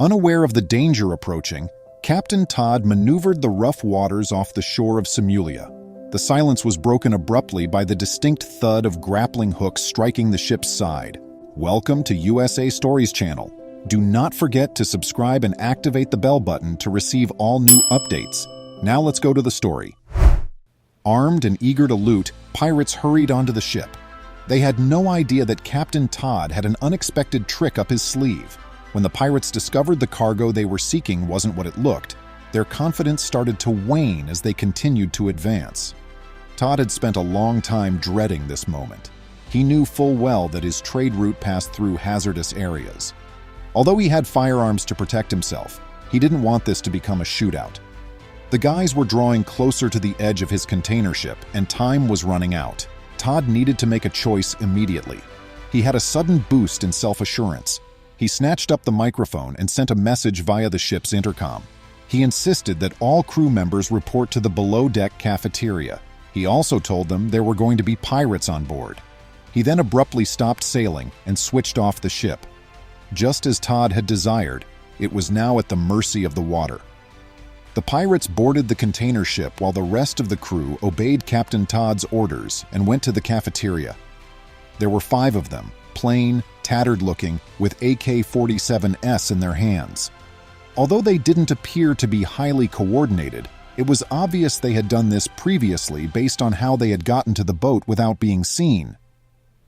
Unaware of the danger approaching, Captain Todd maneuvered the rough waters off the shore of Simulia. The silence was broken abruptly by the distinct thud of grappling hooks striking the ship's side. Welcome to USA Stories channel. Do not forget to subscribe and activate the bell button to receive all new updates. Now let's go to the story. Armed and eager to loot, pirates hurried onto the ship. They had no idea that Captain Todd had an unexpected trick up his sleeve. When the pirates discovered the cargo they were seeking wasn't what it looked, their confidence started to wane as they continued to advance. Todd had spent a long time dreading this moment. He knew full well that his trade route passed through hazardous areas. Although he had firearms to protect himself, he didn't want this to become a shootout. The guys were drawing closer to the edge of his container ship, and time was running out. Todd needed to make a choice immediately. He had a sudden boost in self-assurance. He snatched up the microphone and sent a message via the ship's intercom. He insisted that all crew members report to the below-deck cafeteria. He also told them there were going to be pirates on board. He then abruptly stopped sailing and switched off the ship. Just as Todd had desired, it was now at the mercy of the water. The pirates boarded the container ship while the rest of the crew obeyed Captain Todd's orders and went to the cafeteria. There were 5 of them, plain, tattered-looking, with AK-47s in their hands. Although they didn't appear to be highly coordinated, it was obvious they had done this previously based on how they had gotten to the boat without being seen.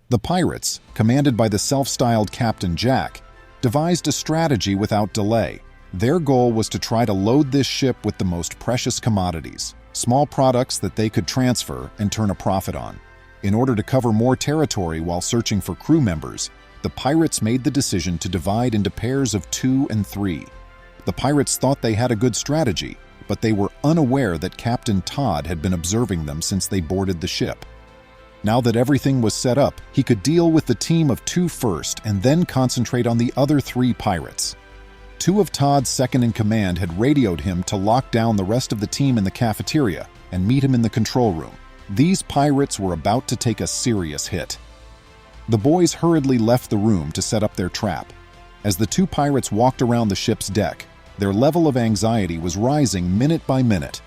The pirates, commanded by the self-styled Captain Jack, devised a strategy without delay. Their goal was to try to load this ship with the most precious commodities, small products that they could transfer and turn a profit on. In order to cover more territory while searching for crew members, the pirates made the decision to divide into pairs of 2 and 3. The pirates thought they had a good strategy, but they were unaware that Captain Todd had been observing them since they boarded the ship. Now that everything was set up, he could deal with the team of 2 first and then concentrate on the other 3 pirates. 2 of Todd's second-in-command had radioed him to lock down the rest of the team in the cafeteria and meet him in the control room. These pirates were about to take a serious hit. The boys hurriedly left the room to set up their trap. As the 2 pirates walked around the ship's deck, their level of anxiety was rising minute by minute.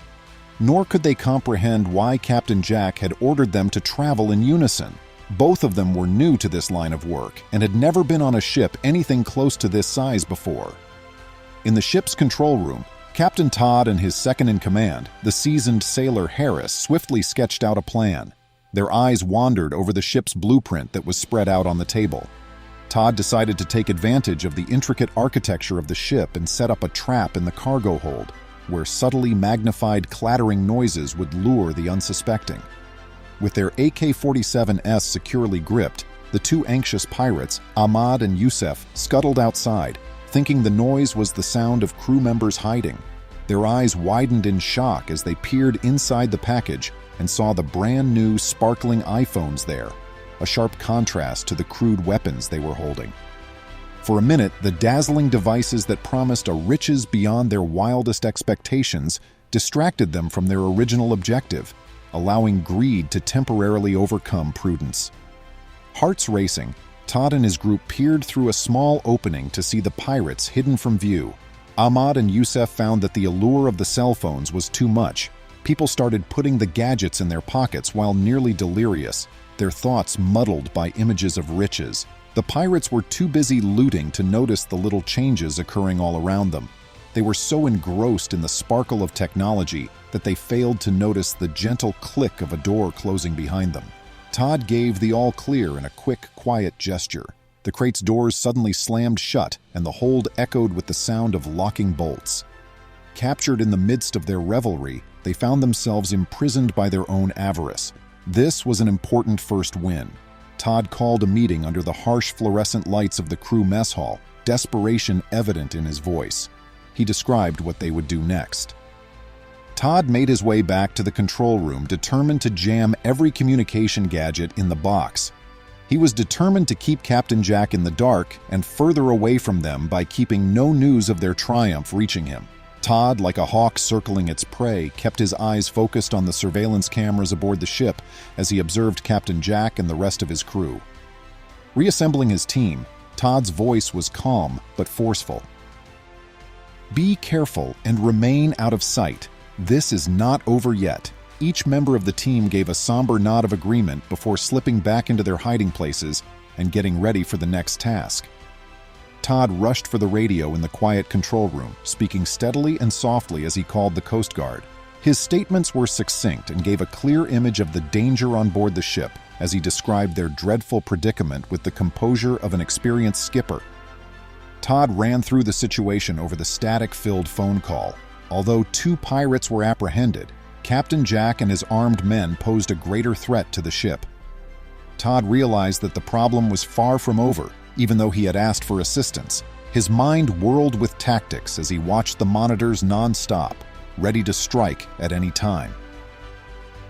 Nor could they comprehend why Captain Jack had ordered them to travel in unison. Both of them were new to this line of work and had never been on a ship anything close to this size before. In the ship's control room, Captain Todd and his second-in-command, the seasoned sailor Harris, swiftly sketched out a plan. Their eyes wandered over the ship's blueprint that was spread out on the table. Todd decided to take advantage of the intricate architecture of the ship and set up a trap in the cargo hold, where subtly magnified clattering noises would lure the unsuspecting. With their AK-47s securely gripped, the 2 anxious pirates, Ahmad and Yusef, scuttled outside, thinking the noise was the sound of crew members hiding. Their eyes widened in shock as they peered inside the package and saw the brand new sparkling iPhones there, a sharp contrast to the crude weapons they were holding. For a minute, the dazzling devices that promised a riches beyond their wildest expectations distracted them from their original objective, allowing greed to temporarily overcome prudence. Hearts racing, Todd and his group peered through a small opening to see the pirates hidden from view. Ahmad and Yusef found that the allure of the cell phones was too much. People started putting the gadgets in their pockets while nearly delirious, their thoughts muddled by images of riches. The pirates were too busy looting to notice the little changes occurring all around them. They were so engrossed in the sparkle of technology that they failed to notice the gentle click of a door closing behind them. Todd gave the all-clear in a quick, quiet gesture. The crate's doors suddenly slammed shut, and the hold echoed with the sound of locking bolts. Captured in the midst of their revelry, they found themselves imprisoned by their own avarice. This was an important first win. Todd called a meeting under the harsh fluorescent lights of the crew mess hall, desperation evident in his voice. He described what they would do next. Todd made his way back to the control room, determined to jam every communication gadget in the box. He was determined to keep Captain Jack in the dark and further away from them by keeping no news of their triumph reaching him. Todd, like a hawk circling its prey, kept his eyes focused on the surveillance cameras aboard the ship as he observed Captain Jack and the rest of his crew. Reassembling his team, Todd's voice was calm but forceful. "Be careful and remain out of sight. This is not over yet." Each member of the team gave a somber nod of agreement before slipping back into their hiding places and getting ready for the next task. Todd rushed for the radio in the quiet control room, speaking steadily and softly as he called the Coast Guard. His statements were succinct and gave a clear image of the danger on board the ship as he described their dreadful predicament with the composure of an experienced skipper. Todd ran through the situation over the static-filled phone call. Although 2 pirates were apprehended, Captain Jack and his armed men posed a greater threat to the ship. Todd realized that the problem was far from over, even though he had asked for assistance. His mind whirled with tactics as he watched the monitors non-stop, ready to strike at any time.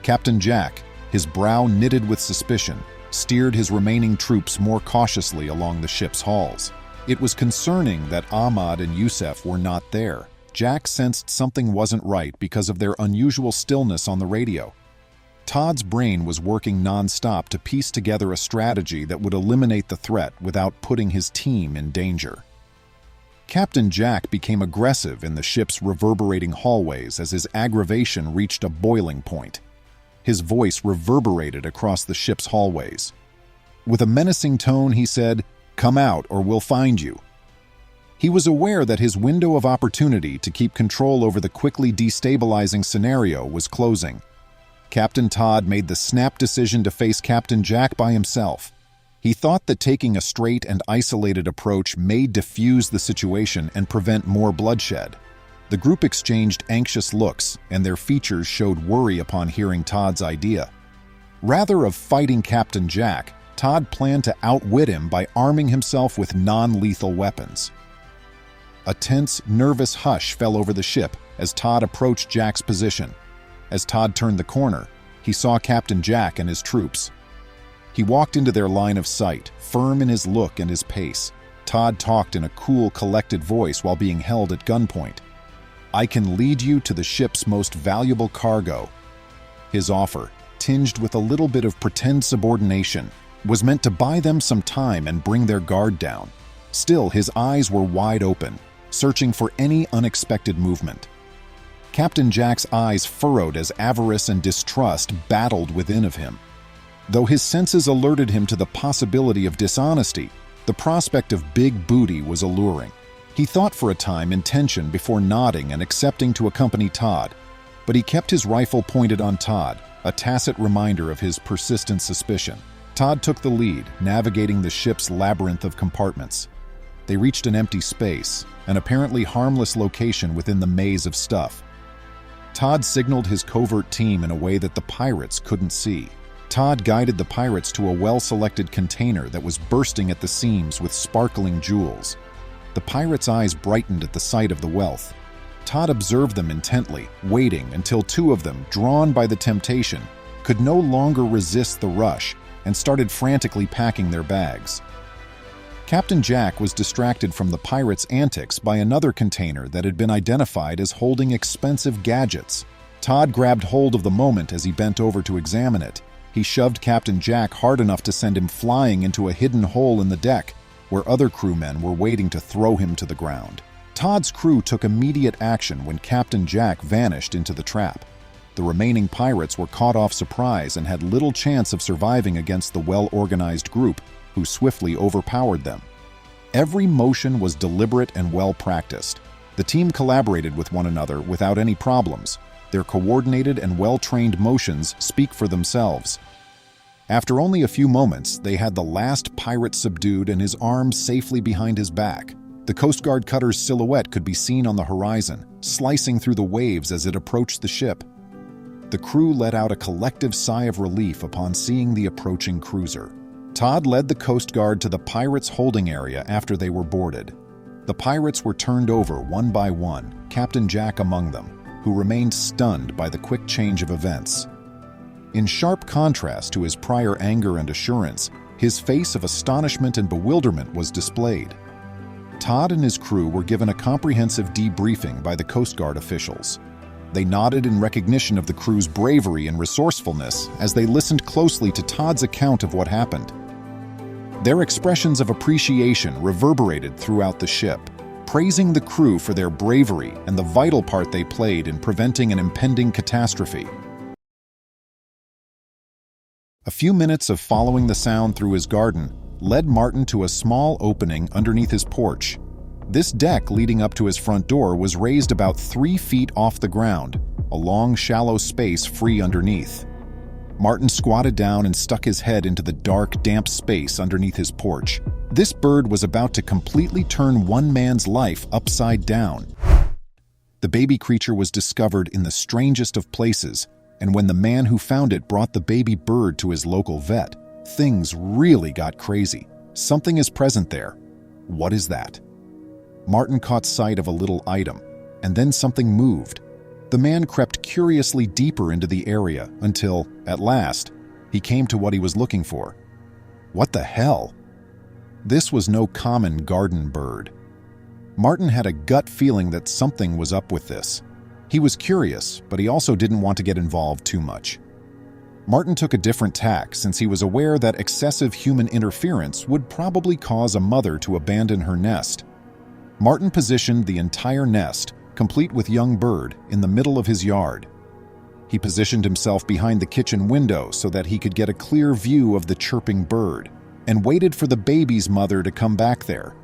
Captain Jack, his brow knitted with suspicion, steered his remaining troops more cautiously along the ship's halls. It was concerning that Ahmad and Yusef were not there. Jack sensed something wasn't right because of their unusual stillness on the radio. Todd's brain was working non-stop to piece together a strategy that would eliminate the threat without putting his team in danger. Captain Jack became aggressive in the ship's reverberating hallways as his aggravation reached a boiling point. His voice reverberated across the ship's hallways. With a menacing tone, he said, "Come out or we'll find you." He was aware that his window of opportunity to keep control over the quickly destabilizing scenario was closing. Captain Todd made the snap decision to face Captain Jack by himself. He thought that taking a straight and isolated approach may diffuse the situation and prevent more bloodshed. The group exchanged anxious looks, and their features showed worry upon hearing Todd's idea. Rather of fighting Captain Jack, Todd planned to outwit him by arming himself with non-lethal weapons. A tense, nervous hush fell over the ship as Todd approached Jack's position. As Todd turned the corner, he saw Captain Jack and his troops. He walked into their line of sight, firm in his look and his pace. Todd talked in a cool, collected voice while being held at gunpoint. "I can lead you to the ship's most valuable cargo." His offer, tinged with a little bit of pretend subordination, was meant to buy them some time and bring their guard down. Still, his eyes were wide open, searching for any unexpected movement. Captain Jack's eyes furrowed as avarice and distrust battled within of him. Though his senses alerted him to the possibility of dishonesty, the prospect of big booty was alluring. He thought for a time in tension before nodding and accepting to accompany Todd, but he kept his rifle pointed on Todd, a tacit reminder of his persistent suspicion. Todd took the lead, navigating the ship's labyrinth of compartments. They reached an empty space, an apparently harmless location within the maze of stuff. Todd signaled his covert team in a way that the pirates couldn't see. Todd guided the pirates to a well-selected container that was bursting at the seams with sparkling jewels. The pirates' eyes brightened at the sight of the wealth. Todd observed them intently, waiting until 2 of them, drawn by the temptation, could no longer resist the rush and started frantically packing their bags. Captain Jack was distracted from the pirates' antics by another container that had been identified as holding expensive gadgets. Todd grabbed hold of the moment as he bent over to examine it. He shoved Captain Jack hard enough to send him flying into a hidden hole in the deck, where other crewmen were waiting to throw him to the ground. Todd's crew took immediate action when Captain Jack vanished into the trap. The remaining pirates were caught off surprise and had little chance of surviving against the well-organized group, who swiftly overpowered them. Every motion was deliberate and well-practiced. The team collaborated with one another without any problems. Their coordinated and well-trained motions speak for themselves. After only a few moments, they had the last pirate subdued and his arms safely behind his back. The Coast Guard cutter's silhouette could be seen on the horizon, slicing through the waves as it approached the ship. The crew let out a collective sigh of relief upon seeing the approaching cruiser. Todd led the Coast Guard to the pirates' holding area after they were boarded. The pirates were turned over one by one, Captain Jack among them, who remained stunned by the quick change of events. In sharp contrast to his prior anger and assurance, his face of astonishment and bewilderment was displayed. Todd and his crew were given a comprehensive debriefing by the Coast Guard officials. They nodded in recognition of the crew's bravery and resourcefulness as they listened closely to Todd's account of what happened. Their expressions of appreciation reverberated throughout the ship. praising the crew for their bravery and the vital part they played in preventing an impending catastrophe. A few minutes of following the sound through his garden led Martin to a small opening underneath his porch. This deck leading up to his front door was raised about 3 feet off the ground, a long, shallow space free underneath. Martin squatted down and stuck his head into the dark, damp space underneath his porch. This bird was about to completely turn one man's life upside down. The baby creature was discovered in the strangest of places, and when the man who found it brought the baby bird to his local vet, things really got crazy. Something is present there. What is that? Martin caught sight of a little item, and then something moved. The man crept curiously deeper into the area until, at last, he came to what he was looking for. What the hell? This was no common garden bird. Martin had a gut feeling that something was up with this. He was curious, but he also didn't want to get involved too much. Martin took a different tack since he was aware that excessive human interference would probably cause a mother to abandon her nest. Martin positioned the entire nest, complete with young bird, in the middle of his yard. He positioned himself behind the kitchen window so that he could get a clear view of the chirping bird, and waited for the baby's mother to come back there.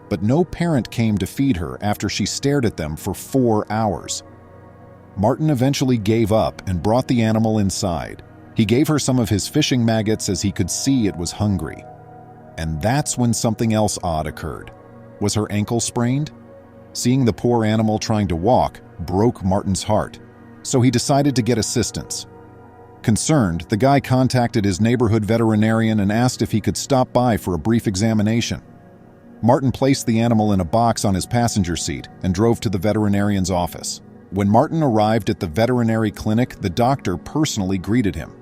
But no parent came to feed her after she stared at them for 4 hours. Martin eventually gave up and brought the animal inside. He gave her some of his fishing maggots as he could see it was hungry. And that's when something else odd occurred. Was her ankle sprained? Seeing the poor animal trying to walk broke Martin's heart, so he decided to get assistance. Concerned, the guy contacted his neighborhood veterinarian and asked if he could stop by for a brief examination. Martin placed the animal in a box on his passenger seat and drove to the veterinarian's office. When Martin arrived at the veterinary clinic, the doctor personally greeted him.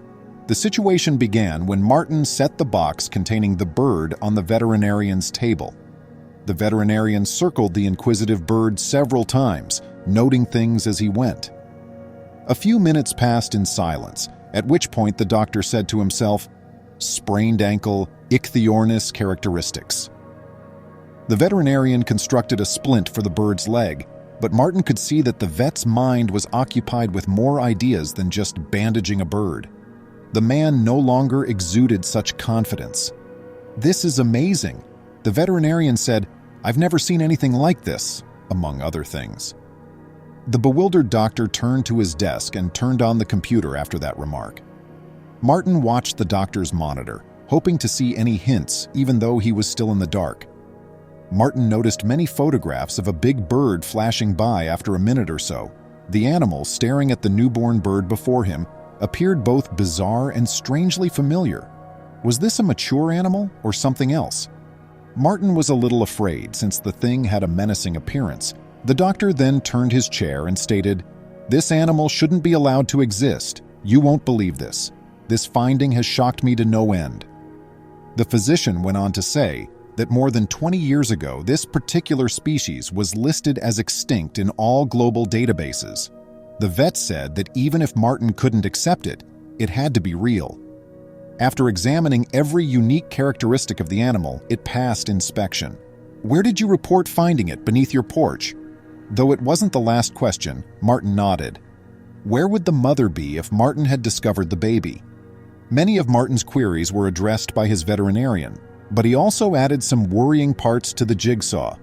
The situation began when Martin set the box containing the bird on the veterinarian's table. The veterinarian circled the inquisitive bird several times, noting things as he went. A few minutes passed in silence, at which point the doctor said to himself, "Sprained ankle, ichthyornis characteristics." The veterinarian constructed a splint for the bird's leg, but Martin could see that the vet's mind was occupied with more ideas than just bandaging a bird. The man no longer exuded such confidence. "This is amazing," the veterinarian said. "I've never seen anything like this," among other things. The bewildered doctor turned to his desk and turned on the computer after that remark. Martin watched the doctor's monitor, hoping to see any hints, even though he was still in the dark. Martin noticed many photographs of a big bird flashing by after a minute or so. The animal, staring at the newborn bird before him, appeared both bizarre and strangely familiar. Was this a mature animal or something else? Martin was a little afraid since the thing had a menacing appearance. The doctor then turned his chair and stated, "This animal shouldn't be allowed to exist. You won't believe this. This finding has shocked me to no end." The physician went on to say that more than 20 years ago, this particular species was listed as extinct in all global databases. The vet said that even if Martin couldn't accept it, it had to be real. After examining every unique characteristic of the animal, it passed inspection. "Where did you report finding it beneath your porch?" Though it wasn't the last question, Martin nodded. Where would the mother be if Martin had discovered the baby? Many of Martin's queries were addressed by his veterinarian, but he also added some worrying parts to the jigsaw.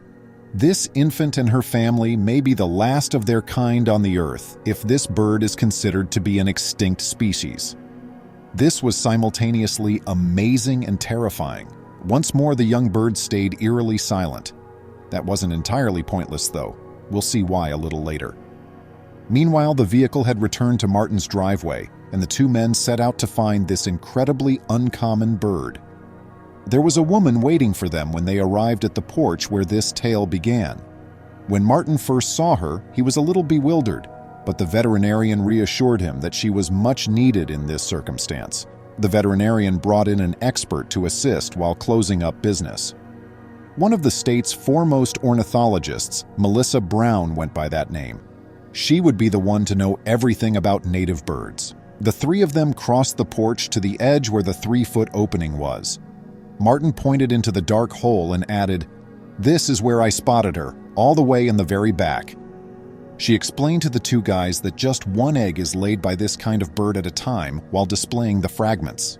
This infant and her family may be the last of their kind on the earth if this bird is considered to be an extinct species. This was simultaneously amazing and terrifying. Once more, the young bird stayed eerily silent. That wasn't entirely pointless, though. We'll see why a little later. Meanwhile, the vehicle had returned to Martin's driveway, and the two men set out to find this incredibly uncommon bird. There was a woman waiting for them when they arrived at the porch where this tale began. When Martin first saw her, he was a little bewildered, but the veterinarian reassured him that she was much needed in this circumstance. The veterinarian brought in an expert to assist while closing up business. One of the state's foremost ornithologists, Melissa Brown, went by that name. She would be the one to know everything about native birds. The three of them crossed the porch to the edge where the 3-foot opening was. Martin pointed into the dark hole and added, "This is where I spotted her. all the way in the very back. She explained to the two guys that just one egg is laid by this kind of bird at a time while displaying the fragments.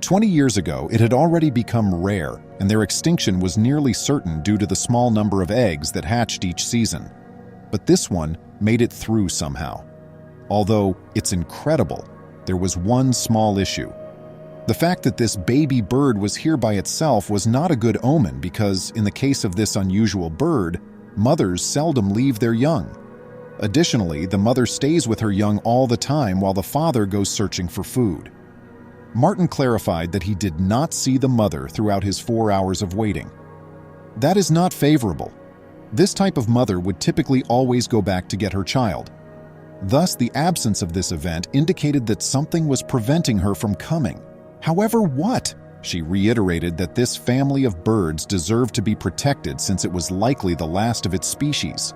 20 years ago, it had already become rare, and their extinction was nearly certain due to the small number of eggs that hatched each season. But this one made it through somehow. Although it's incredible, there was one small issue. The fact that this baby bird was here by itself was not a good omen because, in the case of this unusual bird, mothers seldom leave their young. Additionally, the mother stays with her young all the time while the father goes searching for food. Martin clarified that he did not see the mother throughout his 4 hours of waiting. That is not favorable. This type of mother would typically always go back to get her child. Thus, the absence of this event indicated that something was preventing her from coming. However, what? She reiterated that this family of birds deserved to be protected since it was likely the last of its species.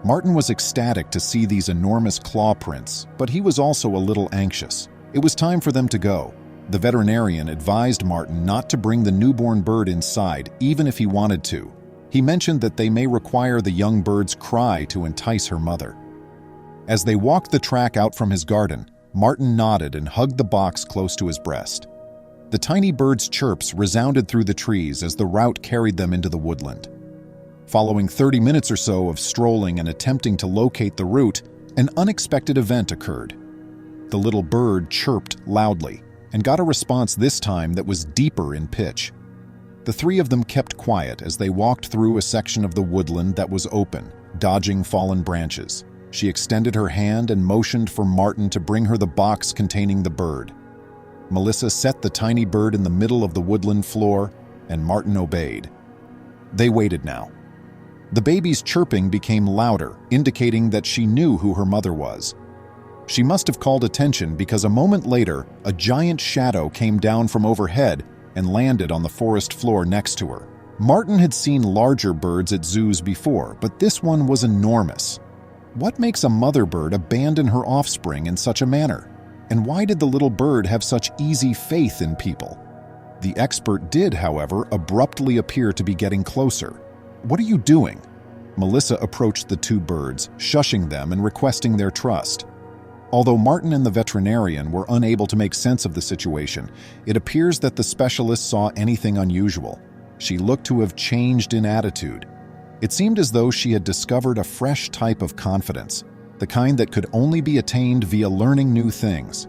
Martin was ecstatic to see these enormous claw prints, but he was also a little anxious. It was time for them to go. The veterinarian advised Martin not to bring the newborn bird inside, even if he wanted to. He mentioned that they may require the young bird's cry to entice her mother. As they walked the track out from his garden, Martin nodded and hugged the box close to his breast. The tiny bird's chirps resounded through the trees as the route carried them into the woodland. Following 30 minutes or so of strolling and attempting to locate the route, an unexpected event occurred. The little bird chirped loudly and got a response this time that was deeper in pitch. The three of them kept quiet as they walked through a section of the woodland that was open, dodging fallen branches. She extended her hand and motioned for Martin to bring her the box containing the bird. Melissa set the tiny bird in the middle of the woodland floor, and Martin obeyed. They waited now. The baby's chirping became louder, indicating that she knew who her mother was. She must have called attention because a moment later, a giant shadow came down from overhead and landed on the forest floor next to her. Martin had seen larger birds at zoos before, but this one was enormous. What makes a mother bird abandon her offspring in such a manner? And why did the little bird have such easy faith in people? The expert did, however, abruptly appear to be getting closer. "What are you doing?" Melissa approached the two birds, shushing them and requesting their trust. Although Martin and the veterinarian were unable to make sense of the situation, it appears that the specialist saw anything unusual. She looked to have changed in attitude. It seemed as though she had discovered a fresh type of confidence, the kind that could only be attained via learning new things.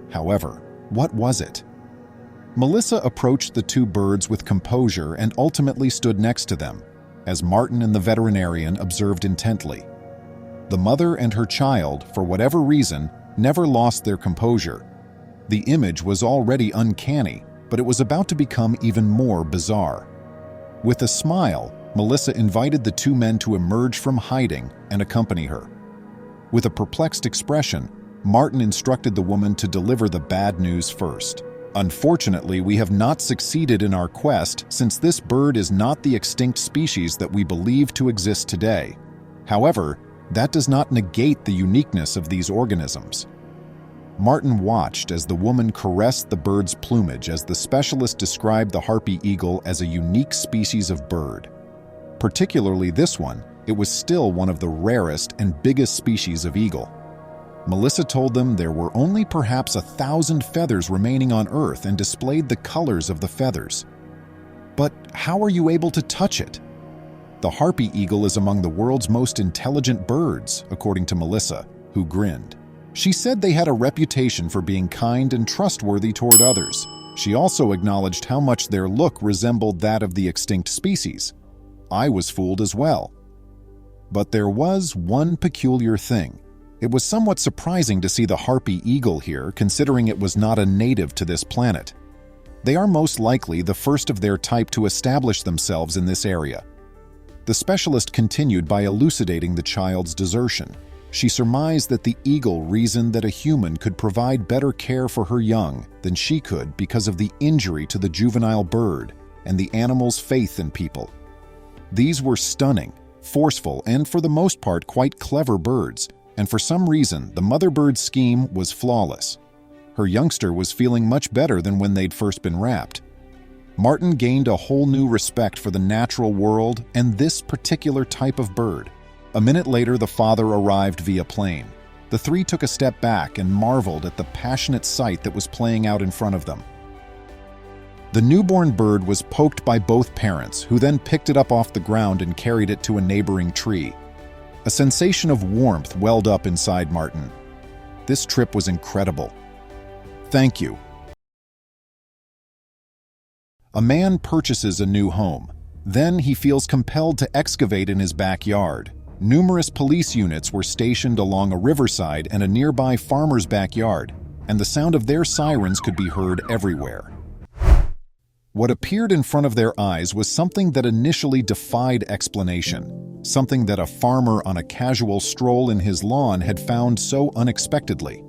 However, what was it? Melissa approached the two birds with composure and ultimately stood next to them, as Martin and the veterinarian observed intently. The mother and her child, for whatever reason, never lost their composure. The image was already uncanny, but it was about to become even more bizarre. With a smile, Melissa invited the two men to emerge from hiding and accompany her. With a perplexed expression, Martin instructed the woman to deliver the bad news first. "Unfortunately, we have not succeeded in our quest since this bird is not the extinct species that we believe to exist today. However, that does not negate the uniqueness of these organisms." Martin watched as the woman caressed the bird's plumage as the specialist described the harpy eagle as a unique species of bird. Particularly this one, it was still one of the rarest and biggest species of eagle. Melissa told them there were only perhaps 1,000 feathers remaining on Earth and displayed the colors of the feathers. "But how are you able to touch it?" "The harpy eagle is among the world's most intelligent birds," according to Melissa, who grinned. She said they had a reputation for being kind and trustworthy toward others. She also acknowledged how much their look resembled that of the extinct species. I was fooled as well. But there was one peculiar thing. It was somewhat surprising to see the harpy eagle here, considering it was not a native to this planet. They are most likely the first of their type to establish themselves in this area. The specialist continued by elucidating the child's desertion. She surmised that the eagle reasoned that a human could provide better care for her young than she could because of the injury to the juvenile bird and the animal's faith in people. These were stunning, forceful, and for the most part quite clever birds, and for some reason the mother bird's scheme was flawless. Her youngster was feeling much better than when they'd first been wrapped. Martin gained a whole new respect for the natural world and this particular type of bird. A minute later, the father arrived via plane. The three took a step back and marveled at the passionate sight that was playing out in front of them. The newborn bird was poked by both parents, who then picked it up off the ground and carried it to a neighboring tree. A sensation of warmth welled up inside Martin. This trip was incredible. Thank you. A man purchases a new home. Then he feels compelled to excavate in his backyard. Numerous police units were stationed along a riverside and a nearby farmer's backyard, and the sound of their sirens could be heard everywhere. What appeared in front of their eyes was something that initially defied explanation, something that a farmer on a casual stroll in his lawn had found so unexpectedly.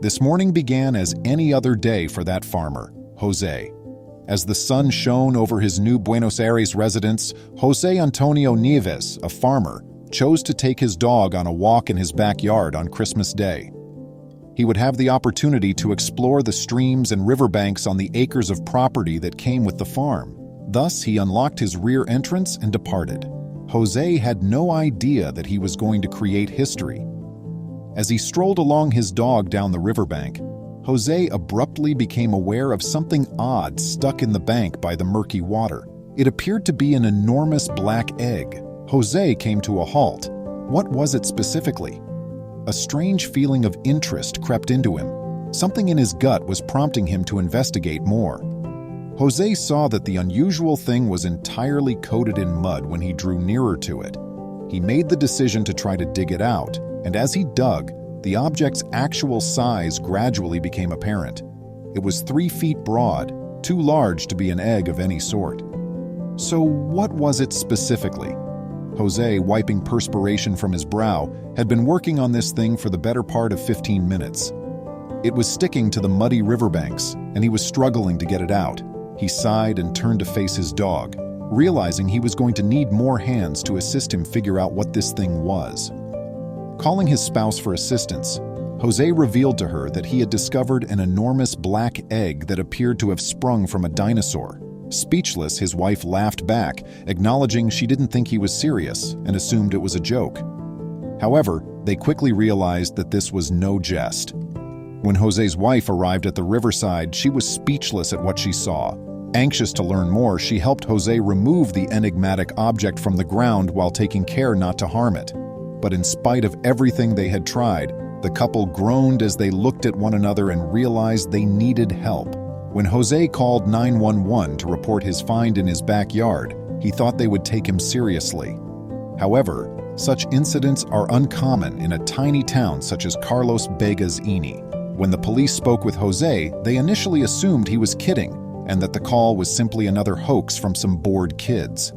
This morning began as any other day for that farmer, Jose. As the sun shone over his new Buenos Aires residence, Jose Antonio Nieves, a farmer, chose to take his dog on a walk in his backyard on Christmas Day. He would have the opportunity to explore the streams and riverbanks on the acres of property that came with the farm. Thus, he unlocked his rear entrance and departed. Jose had no idea that he was going to create history. As he strolled along his dog down the riverbank, Jose abruptly became aware of something odd stuck in the bank by the murky water. It appeared to be an enormous black egg. Jose came to a halt. What was it specifically? A strange feeling of interest crept into him. Something in his gut was prompting him to investigate more. Jose saw that the unusual thing was entirely coated in mud when he drew nearer to it. He made the decision to try to dig it out, and as he dug, the object's actual size gradually became apparent. It was 3 feet broad, too large to be an egg of any sort. So what was it specifically? Jose, wiping perspiration from his brow, had been working on this thing for the better part of 15 minutes. It was sticking to the muddy riverbanks, and he was struggling to get it out. He sighed and turned to face his dog, realizing he was going to need more hands to assist him figure out what this thing was. Calling his spouse for assistance, Jose revealed to her that he had discovered an enormous black egg that appeared to have sprung from a dinosaur. Speechless, his wife laughed back, acknowledging she didn't think he was serious and assumed it was a joke. However, they quickly realized that this was no jest. When Jose's wife arrived at the riverside, she was speechless at what she saw. Anxious to learn more, she helped Jose remove the enigmatic object from the ground while taking care not to harm it. But in spite of everything they had tried, the couple groaned as they looked at one another and realized they needed help. When Jose called 911 to report his find in his backyard, he thought they would take him seriously. However, such incidents are uncommon in a tiny town such as Carlos Vegas Ini. When the police spoke with Jose, they initially assumed he was kidding and that the call was simply another hoax from some bored kids.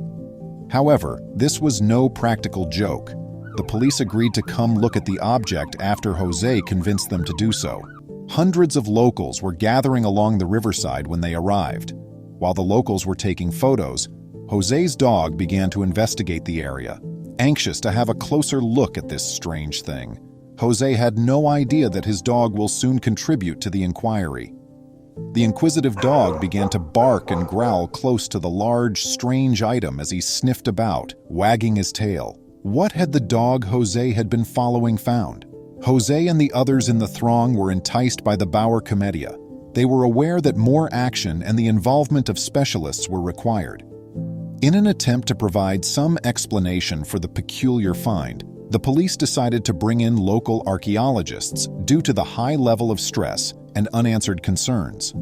However, this was no practical joke. The police agreed to come look at the object after Jose convinced them to do so. Hundreds of locals were gathering along the riverside when they arrived. While the locals were taking photos, Jose's dog began to investigate the area, anxious to have a closer look at this strange thing. Jose had no idea that his dog will soon contribute to the inquiry. The inquisitive dog began to bark and growl close to the large, strange item as he sniffed about, wagging his tail. What had the dog Jose had been following found? Jose and the others in the throng were enticed by the Bauer Comedia. They were aware that more action and the involvement of specialists were required. In an attempt to provide some explanation for the peculiar find, the police decided to bring in local archaeologists due to the high level of stress and unanswered concerns.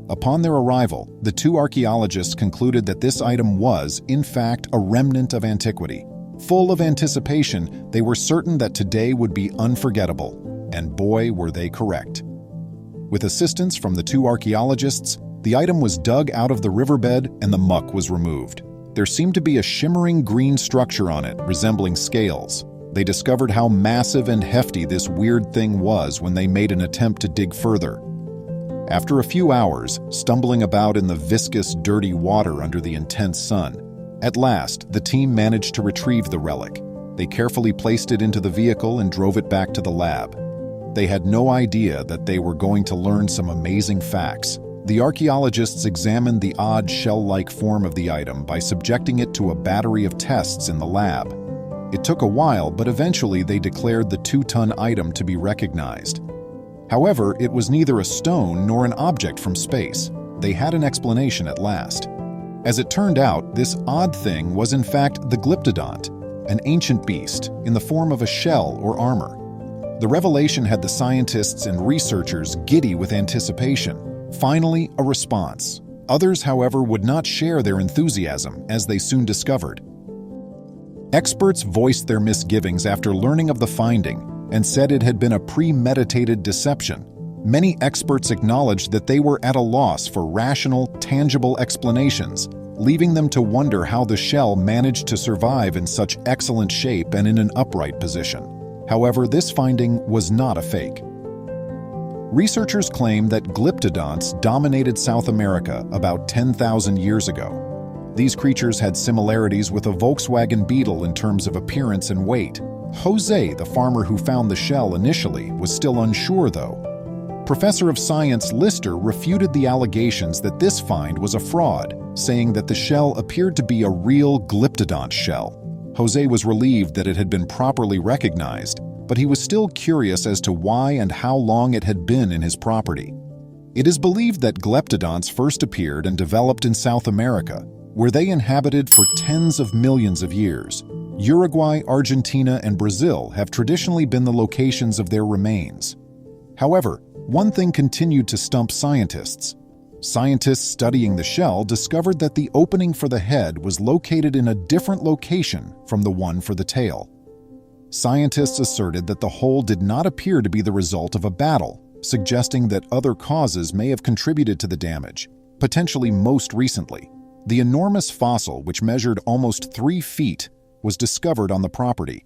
Upon their arrival, the 2 archaeologists concluded that this item was, in fact, a remnant of antiquity. Full of anticipation, they were certain that today would be unforgettable, and boy, were they correct. With assistance from the 2 archaeologists, the item was dug out of the riverbed and the muck was removed. There seemed to be a shimmering green structure on it, resembling scales. They discovered how massive and hefty this weird thing was when they made an attempt to dig further. After a few hours, stumbling about in the viscous, dirty water under the intense sun, at last, the team managed to retrieve the relic. They carefully placed it into the vehicle and drove it back to the lab. They had no idea that they were going to learn some amazing facts. The archaeologists examined the odd shell-like form of the item by subjecting it to a battery of tests in the lab. It took a while, but eventually they declared the 2-ton item to be recognized. However, it was neither a stone nor an object from space. They had an explanation at last. As it turned out, this odd thing was in fact the glyptodont, an ancient beast in the form of a shell or armor. The revelation had the scientists and researchers giddy with anticipation. Finally, a response. Others, however, would not share their enthusiasm, as they soon discovered. Experts voiced their misgivings after learning of the finding and said it had been a premeditated deception. Many experts acknowledged that they were at a loss for rational, tangible explanations, leaving them to wonder how the shell managed to survive in such excellent shape and in an upright position. However, this finding was not a fake. Researchers claim that glyptodonts dominated South America about 10,000 years ago. These creatures had similarities with a Volkswagen Beetle in terms of appearance and weight. Jose, the farmer who found the shell initially, was still unsure, though. Professor of Science Lister refuted the allegations that this find was a fraud, saying that the shell appeared to be a real glyptodont shell. Jose was relieved that it had been properly recognized, but he was still curious as to why and how long it had been in his property. It is believed that glyptodonts first appeared and developed in South America, where they inhabited for tens of millions of years. Uruguay, Argentina, and Brazil have traditionally been the locations of their remains. However, one thing continued to stump scientists. Scientists studying the shell discovered that the opening for the head was located in a different location from the one for the tail. Scientists asserted that the hole did not appear to be the result of a battle, suggesting that other causes may have contributed to the damage, potentially most recently. The enormous fossil, which measured almost 3 feet, was discovered on the property.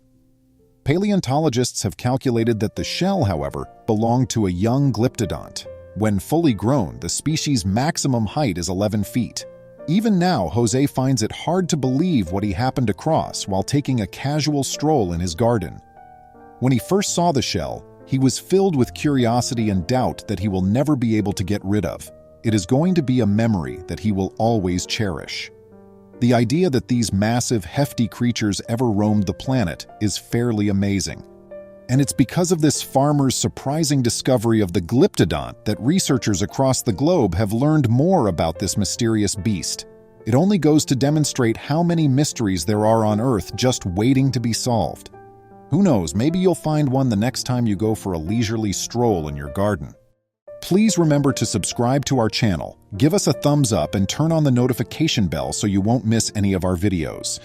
Paleontologists have calculated that the shell, however, belonged to a young glyptodont. When fully grown, the species' maximum height is 11 feet. Even now, Jose finds it hard to believe what he happened across while taking a casual stroll in his garden. When he first saw the shell, he was filled with curiosity and doubt that he will never be able to get rid of. It is going to be a memory that he will always cherish. The idea that these massive, hefty creatures ever roamed the planet is fairly amazing. And it's because of this farmer's surprising discovery of the glyptodont that researchers across the globe have learned more about this mysterious beast. It only goes to demonstrate how many mysteries there are on Earth just waiting to be solved. Who knows, maybe you'll find one the next time you go for a leisurely stroll in your garden. Please remember to subscribe to our channel, give us a thumbs up, and turn on the notification bell so you won't miss any of our videos.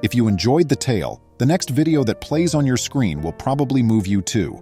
If you enjoyed the tale, the next video that plays on your screen will probably move you too.